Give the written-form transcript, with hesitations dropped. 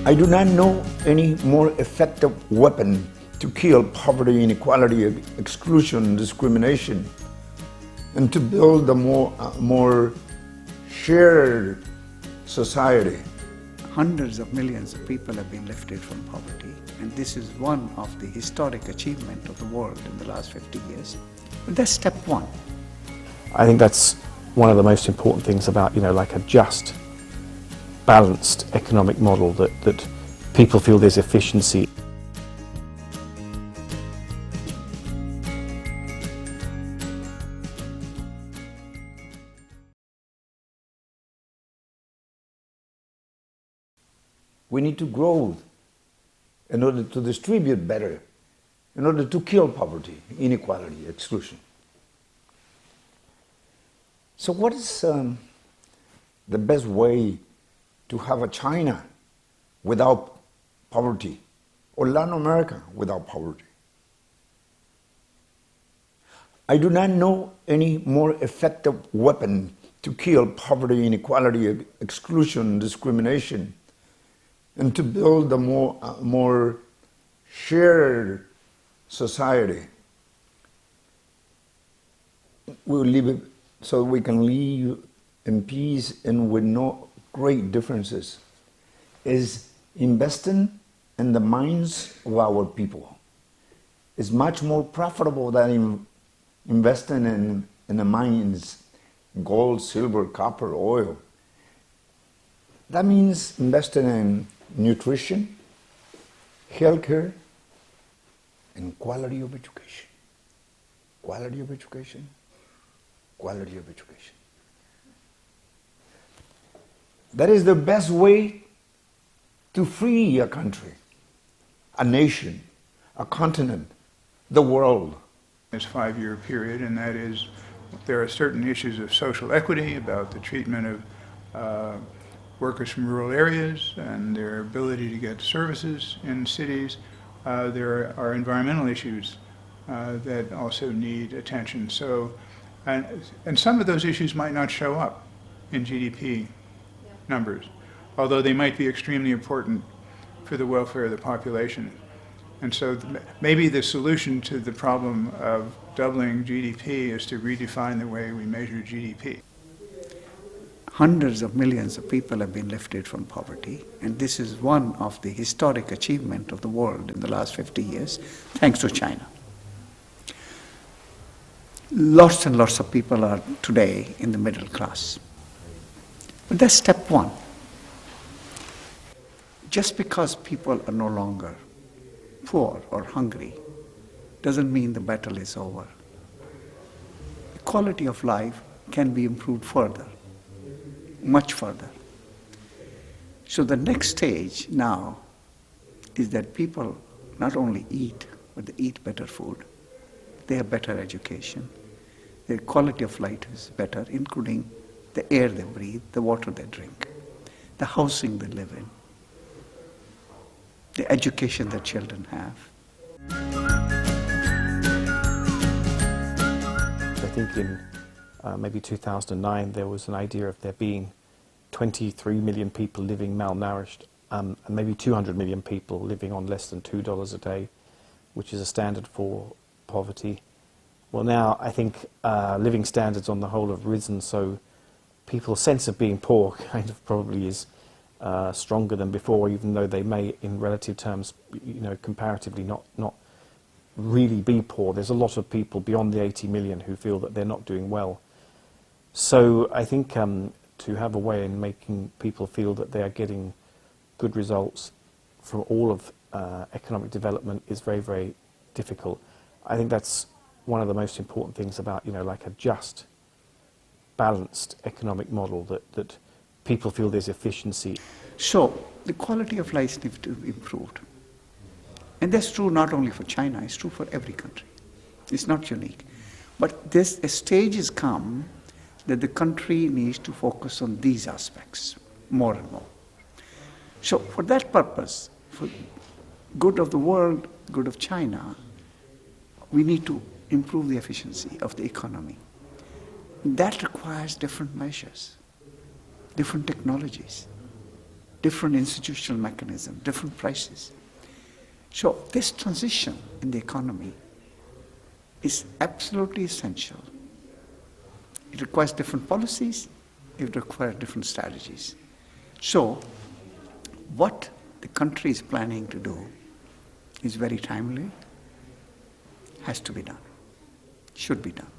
I do not know any more effective weapon to kill poverty, inequality, exclusion, discrimination, and to build a more shared society. Hundreds of millions of people have been lifted from poverty, and this is one of the historic achievements of the world in the last 50 years. But that's step one. I think that's one of the most important things about, like a just, balanced economic model, that people feel there's efficiency. We need to grow in order to distribute better, in order to kill poverty, inequality, exclusion. So what is the best way to have a China without poverty, or Latin America without poverty? I do not know any more effective weapon to kill poverty, inequality, exclusion, discrimination, and to build a more shared society. We'll leave it so we can live in peace and with no great differences, is investing in the minds of our people. It's much more profitable than investing in the mines, gold, silver, copper, oil. That means investing in nutrition, healthcare, and quality of education. Quality of education, quality of education. That is the best way to free a country, a nation, a continent, the world. This 5-year period, and that is, there are certain issues of social equity about the treatment of workers from rural areas and their ability to get services in cities. There are environmental issues that also need attention. So, and some of those issues might not show up in GDP numbers, although they might be extremely important for the welfare of the population. And so maybe the solution to the problem of doubling GDP is to redefine the way we measure GDP. Hundreds of millions of people have been lifted from poverty, and this is one of the historic achievements of the world in the last 50 years, thanks to China. Lots and lots of people are today in the middle class. But that's step one. Just because people are no longer poor or hungry doesn't mean the battle is over. The quality of life can be improved further, much further. So the next stage now is that people not only eat, but they eat better food. They have better education. Their quality of life is better, including the air they breathe, the water they drink, the housing they live in, the education that children have. I think in maybe 2009 there was an idea of there being 23 million people living malnourished, and maybe 200 million people living on less than $2 a day, which is a standard for poverty. Well, now I think living standards on the whole have risen, so people's sense of being poor kind of probably is stronger than before, even though they may, in relative terms, comparatively not really be poor. There's a lot of people beyond the 80 million who feel that they're not doing well. So I think to have a way in making people feel that they are getting good results from all of economic development is very, very difficult. I think that's one of the most important things about, like a just, balanced economic model, that people feel there's efficiency. So the quality of life needs to be improved. And that's true not only for China, it's true for every country. It's not unique. But a stage has come that the country needs to focus on these aspects more and more. So for that purpose, for good of the world, good of China, we need to improve the efficiency of the economy. That requires different measures, different technologies. different institutional mechanism, different prices. So this transition in the economy is absolutely essential. It requires different policies, it requires different strategies. So what the country is planning to do is very timely, has to be done, should be done.